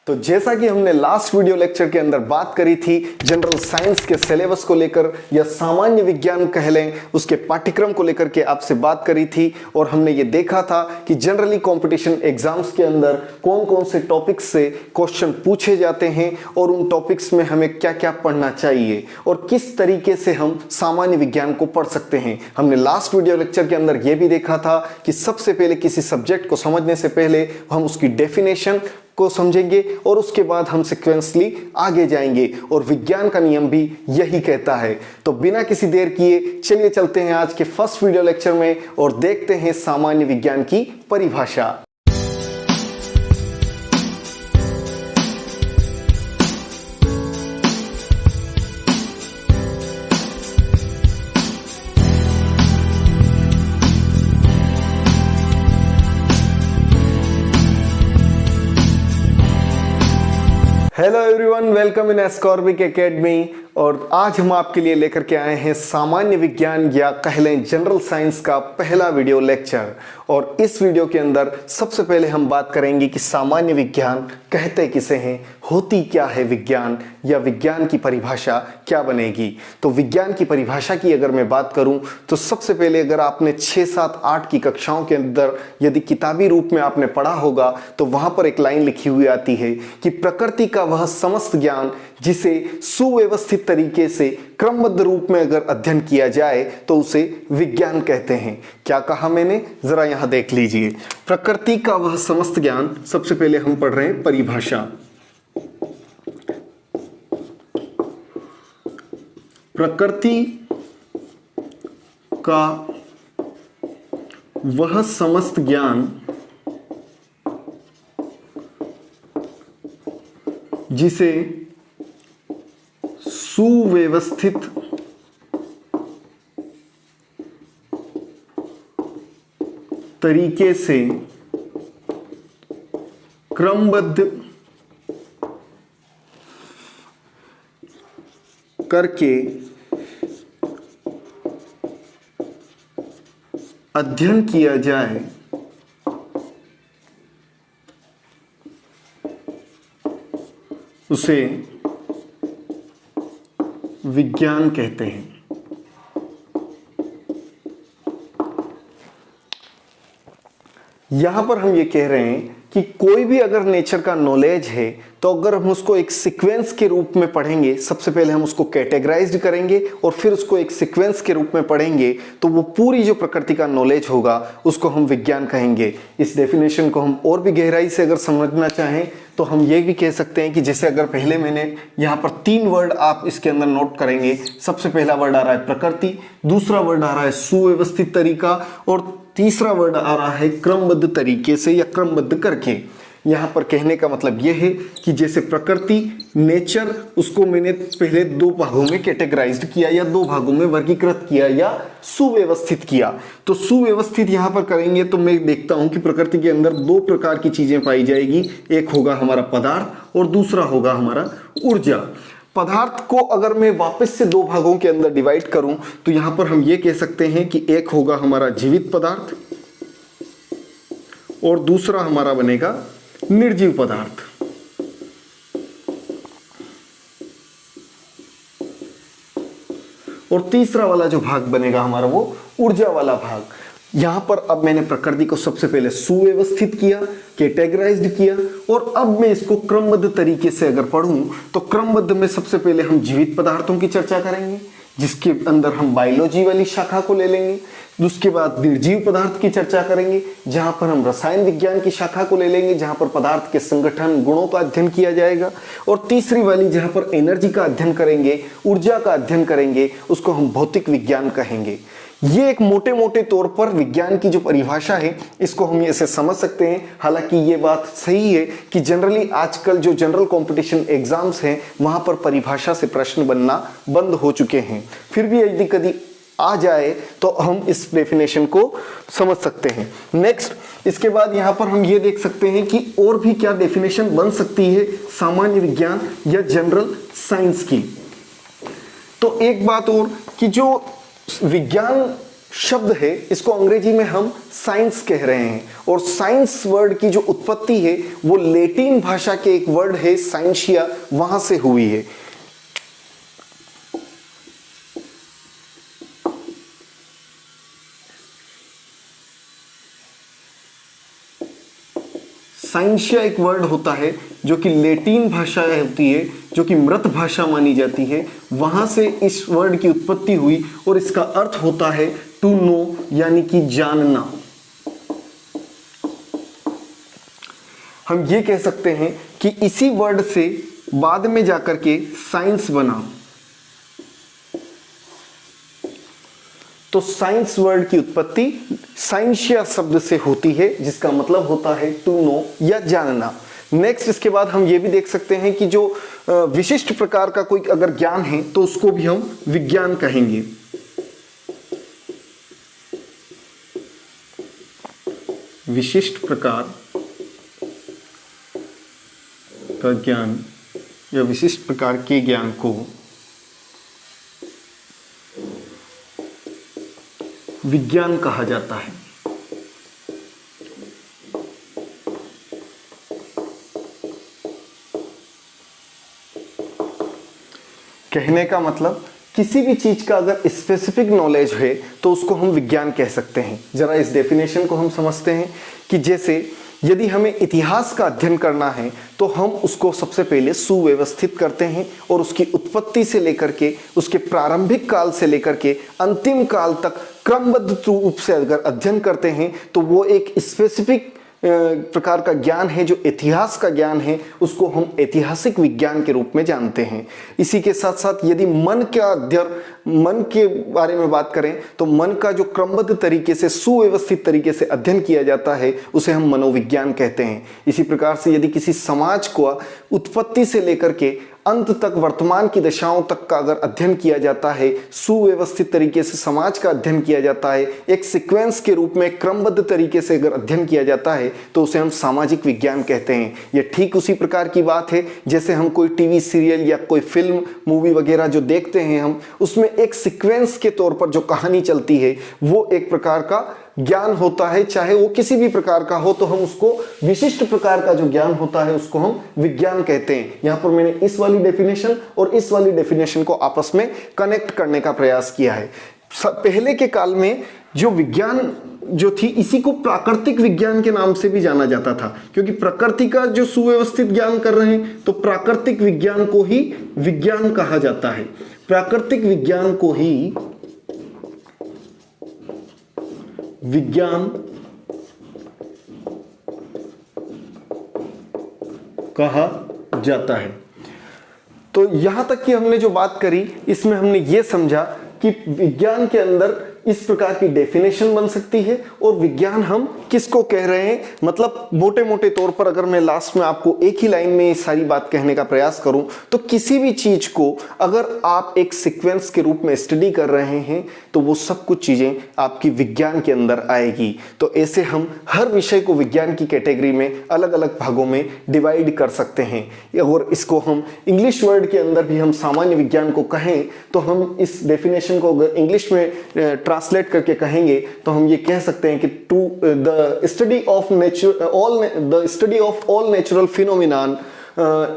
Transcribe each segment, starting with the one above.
तो जैसा कि हमने लास्ट वीडियो लेक्चर के अंदर बात करी थी जनरल साइंस के सिलेबस को लेकर या सामान्य विज्ञान कह लें उसके पाठ्यक्रम को लेकर के आपसे बात करी थी और हमने ये देखा था कि जनरली कंपटीशन एग्जाम्स के अंदर कौन कौन से टॉपिक्स से क्वेश्चन पूछे जाते हैं और उन टॉपिक्स में हमें क्या क्या पढ़ना चाहिए और किस तरीके से हम सामान्य विज्ञान को पढ़ सकते हैं। हमने लास्ट वीडियो लेक्चर के अंदर यह भी देखा था कि सबसे पहले किसी सब्जेक्ट को समझने से पहले हम उसकी डेफिनेशन को समझेंगे और उसके बाद हम सीक्वेंसली आगे जाएंगे और विज्ञान का नियम भी यही कहता है। तो बिना किसी देर किए चलिए चलते हैं आज के फर्स्ट वीडियो लेक्चर में और देखते हैं सामान्य विज्ञान की परिभाषा। Hello everyone, welcome in ascorbic academy. और आज हम आपके लिए लेकर के आए हैं सामान्य विज्ञान या कह लें जनरल साइंस का पहला वीडियो लेक्चर। और इस वीडियो के अंदर सबसे पहले हम बात करेंगे कि सामान्य विज्ञान कहते किसे हैं, होती क्या है विज्ञान, या विज्ञान की परिभाषा क्या बनेगी। तो विज्ञान की परिभाषा की अगर मैं बात करूं तो सबसे पहले अगर आपने 6, 7, 8 की कक्षाओं के अंदर यदि किताबी रूप में आपने पढ़ा होगा तो वहां पर एक लाइन लिखी हुई आती है कि प्रकृति का वह समस्त ज्ञान जिसे सुव्यवस्थित तरीके से क्रमबद्ध रूप में अगर अध्ययन किया जाए तो उसे विज्ञान कहते हैं। क्या कहा मैंने, जरा यहां देख लीजिए। प्रकृति का वह समस्त ज्ञान, सबसे पहले हम पढ़ रहे हैं परिभाषा। प्रकृति का वह समस्त ज्ञान जिसे सुव्यवस्थित तरीके से क्रमबद्ध करके अध्ययन किया जाए उसे विज्ञान कहते हैं। यहां पर हम ये कह रहे हैं कि कोई भी अगर नेचर का नॉलेज है तो अगर हम उसको एक सीक्वेंस के रूप में पढ़ेंगे, सबसे पहले हम उसको कैटेगराइज्ड करेंगे और फिर उसको एक सीक्वेंस के रूप में पढ़ेंगे तो वो पूरी जो प्रकृति का नॉलेज होगा उसको हम विज्ञान कहेंगे। इस डेफिनेशन को हम और भी गहराई से अगर समझना चाहें तो हम ये भी कह सकते हैं कि जैसे अगर पहले मैंने यहाँ पर 3 वर्ड आप इसके अंदर नोट करेंगे। सबसे पहला वर्ड आ रहा है प्रकृति, दूसरा वर्ड आ रहा है सुव्यवस्थित तरीका और तीसरा वर्ड आ रहा है क्रमबद्ध तरीके से या क्रमबद्ध करके। यहाँ पर कहने का मतलब यह है कि जैसे प्रकृति नेचर, उसको मैंने पहले 2 भागों में कैटेगराइज्ड किया या 2 भागों में वर्गीकृत किया या सुव्यवस्थित किया। तो सुव्यवस्थित यहाँ पर करेंगे तो मैं देखता हूँ कि प्रकृति के अंदर 2 प्रकार की चीजें पाई जाएगी। एक होगा हमारा पदार्थ और दूसरा होगा हमारा ऊर्जा। पदार्थ को अगर मैं वापस से 2 भागों के अंदर डिवाइड करूं तो यहां पर हम ये कह सकते हैं कि एक होगा हमारा जीवित पदार्थ और दूसरा हमारा बनेगा निर्जीव पदार्थ। और तीसरा वाला जो भाग बनेगा हमारा वो ऊर्जा वाला भाग। यहां पर अब मैंने प्रकृति को सबसे पहले सुव्यवस्थित किया, कैटेगराइज्ड किया और अब मैं इसको क्रमबद्ध तरीके से अगर पढ़ूं तो क्रमबद्ध में सबसे पहले हम जीवित पदार्थों की चर्चा करेंगे जिसके अंदर हम बायोलॉजी वाली शाखा को ले लेंगे। उसके बाद निर्जीव पदार्थ की चर्चा करेंगे जहां पर हम रसायन विज्ञान की शाखा को ले लेंगे जहां पर पदार्थ के संगठन गुणों का अध्ययन किया जाएगा। और तीसरी वाली जहां पर एनर्जी का अध्ययन करेंगे, ऊर्जा का अध्ययन करेंगे, उसको हम भौतिक विज्ञान कहेंगे। ये एक मोटे मोटे तौर पर विज्ञान की जो परिभाषा है इसको हम ऐसे समझ सकते हैं। हालांकि ये बात सही है कि जनरली आजकल जो जनरल कंपटीशन एग्जाम्स हैं वहां पर परिभाषा से प्रश्न बनना बंद हो चुके हैं। फिर भी यदि कभी आ जाए तो हम इस डेफिनेशन को समझ सकते हैं। नेक्स्ट, इसके बाद यहाँ पर हम ये देख सकते हैं कि और भी क्या डेफिनेशन बन सकती है सामान्य विज्ञान या जनरल साइंस की। तो एक बात और कि जो विज्ञान शब्द है इसको अंग्रेजी में हम साइंस कह रहे हैं, और साइंस वर्ड की जो उत्पत्ति है वो लैटिन भाषा के एक वर्ड है साइंसिया, वहां से हुई है। साइंसिया एक वर्ड होता है जो कि लैटिन भाषा होती है, जो कि मृत भाषा मानी जाती है, वहां से इस वर्ड की उत्पत्ति हुई और इसका अर्थ होता है टू नो, यानी कि जानना। हम ये कह सकते हैं कि इसी वर्ड से बाद में जाकर के साइंस बना। तो साइंस वर्ड की उत्पत्ति साइंसिया शब्द से होती है, जिसका मतलब होता है टू नो या जानना। नेक्स्ट इसके बाद हम ये भी देख सकते हैं कि जो विशिष्ट प्रकार का कोई अगर ज्ञान है तो उसको भी हम विज्ञान कहेंगे। विशिष्ट प्रकार का ज्ञान या विशिष्ट प्रकार के ज्ञान को विज्ञान कहा जाता है। कहने का मतलब किसी भी चीज का अगर स्पेसिफिक नॉलेज है तो उसको हम विज्ञान कह सकते हैं। जरा इस डेफिनेशन को हम समझते हैं कि जैसे यदि हमें इतिहास का अध्ययन करना है तो हम उसको सबसे पहले सुव्यवस्थित करते हैं और उसकी उत्पत्ति से लेकर के उसके प्रारंभिक काल से लेकर के अंतिम काल तक क्रमबद्ध रूप से अगर अध्ययन करते हैं तो वो एक स्पेसिफिक प्रकार का ज्ञान है, जो इतिहास का ज्ञान है, उसको हम ऐतिहासिक विज्ञान के रूप में जानते हैं। इसी के साथ साथ यदि मन का अध्ययन, मन के बारे में बात करें तो मन का जो क्रमबद्ध तरीके से सुव्यवस्थित तरीके से अध्ययन किया जाता है उसे हम मनोविज्ञान कहते हैं। इसी प्रकार से यदि किसी समाज को उत्पत्ति से लेकर के अंत तक वर्तमान की दशाओं तक का अगर अध्ययन किया जाता है, सुव्यवस्थित तरीके से समाज का अध्ययन किया जाता है, एक सीक्वेंस के रूप में क्रमबद्ध तरीके से अगर अध्ययन किया जाता है तो उसे हम सामाजिक विज्ञान कहते हैं। यह ठीक उसी प्रकार की बात है जैसे हम कोई टीवी सीरियल या कोई फिल्म मूवी वगैरह जो देखते हैं, हम उसमें एक सीक्वेंस के तौर पर जो कहानी चलती है वो एक प्रकार का ज्ञान होता है, चाहे वो किसी भी प्रकार का हो, तो हम उसको विशिष्ट प्रकार का जो ज्ञान होता है उसको हम विज्ञान कहते हैं। यहां पर मैंने इस वाली डेफिनेशन और इस वाली डेफिनेशन को आपस में कनेक्ट करने का प्रयास किया है। पहले के काल में जो विज्ञान जो थी इसी को प्राकृतिक विज्ञान के नाम से भी जाना जाता था, क्योंकि प्रकृति का जो सुव्यवस्थित ज्ञान कर रहे हैं तो प्राकृतिक विज्ञान को ही विज्ञान कहा जाता है। प्राकृतिक विज्ञान को ही विज्ञान कहा जाता है। तो यहां तक कि हमने जो बात करी इसमें हमने ये समझा कि विज्ञान के अंदर इस प्रकार की डेफिनेशन बन सकती है और विज्ञान हम किसको कह रहे हैं, मतलब मोटे मोटे तौर पर अगर मैं लास्ट में आपको एक ही लाइन में सारी बात कहने का प्रयास करूं तो किसी भी चीज को अगर आप एक सीक्वेंस के रूप में स्टडी कर रहे हैं तो वो सब कुछ चीजें आपकी विज्ञान के अंदर आएगी। तो ऐसे हम हर विषय को विज्ञान की कैटेगरी में अलग अलग भागों में डिवाइड कर सकते हैं। और इसको हम इंग्लिश वर्ड के अंदर भी हम सामान्य विज्ञान को कहें तो हम इस डेफिनेशन को अगर इंग्लिश में ट्रांसलेट करके कहेंगे तो हम ये कह सकते हैं कि to the study of all natural phenomenon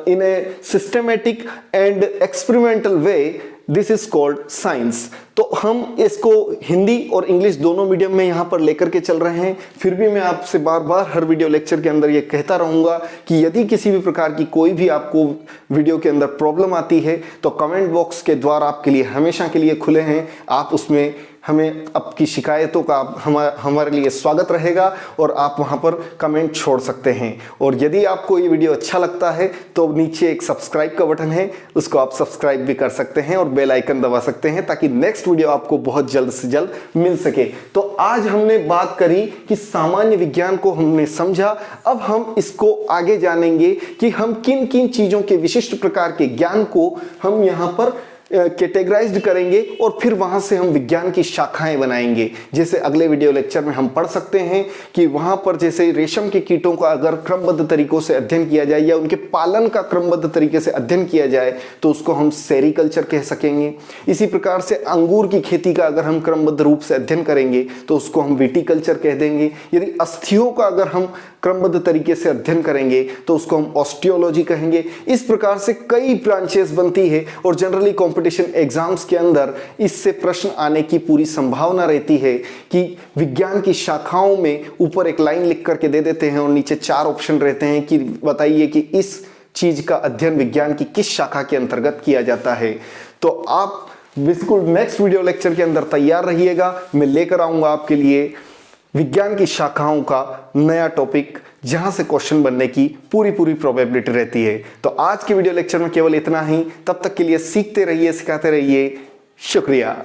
in a systematic and experimental way, this is called science। तो हम इसको हिंदी और इंग्लिश दोनों मीडियम में यहाँ पर लेकर के चल रहे हैं। फिर भी मैं आपसे बार बार हर वीडियो लेक्चर के अंदर ये कहता रहूँगा कि यदि किसी भी प्रकार की कोई भी आपको वीडियो के अंदर प्रॉब्लम आती है तो कमेंट बॉक्स के द्वार आपके लिए हमेशा के लिए खुले हैं। आप उसमें हमें आपकी शिकायतों का हमारे लिए स्वागत रहेगा और आप वहां पर कमेंट छोड़ सकते हैं। और यदि आपको ये वीडियो अच्छा लगता है तो नीचे एक सब्सक्राइब का बटन है, उसको आप सब्सक्राइब भी कर सकते हैं और बेल आइकन दबा सकते हैं ताकि नेक्स्ट वीडियो आपको बहुत जल्द से जल्द मिल सके। तो आज हमने बात करी कि सामान्य विज्ञान को हमने समझा। अब हम इसको आगे जानेंगे कि हम किन किन चीजों के विशिष्ट प्रकार के ज्ञान को हम यहाँ पर कैटेगराइज्ड करेंगे और फिर वहां से हम विज्ञान की शाखाएं बनाएंगे। जैसे अगले वीडियो लेक्चर में हम पढ़ सकते हैं कि वहां पर जैसे रेशम के कीटों का अगर क्रमबद्ध तरीकों से अध्ययन किया जाए या उनके पालन का क्रमबद्ध तरीके से अध्ययन किया जाए तो उसको हम सेरीकल्चर कह सकेंगे। इसी प्रकार से अंगूर की खेती का अगर हम क्रमबद्ध रूप से अध्ययन करेंगे तो उसको हम विटिकल्चर कह देंगे। यदि अस्थियों का अगर हम क्रमबद्ध तरीके से अध्ययन करेंगे तो उसको हम ऑस्टियोलॉजी कहेंगे। इस प्रकार से कई ब्रांचेस बनती है और जनरली कंपटीशन एग्जाम्स के अंदर इससे प्रश्न आने की पूरी संभावना रहती है कि विज्ञान की शाखाओं में ऊपर एक लाइन लिख करके दे देते हैं और नीचे 4 ऑप्शन रहते हैं कि बताइए कि इस चीज का अध्ययन विज्ञान की किस शाखा के अंतर्गत किया जाता है। तो आप बिल्कुल नेक्स्ट वीडियो लेक्चर के अंदर तैयार रहिएगा, मैं लेकर आऊंगा आपके लिए विज्ञान की शाखाओं का नया टॉपिक जहां से क्वेश्चन बनने की पूरी प्रोबेबिलिटी रहती है। तो आज के वीडियो लेक्चर में केवल इतना ही। तब तक के लिए सीखते रहिए, सिखाते रहिए। शुक्रिया।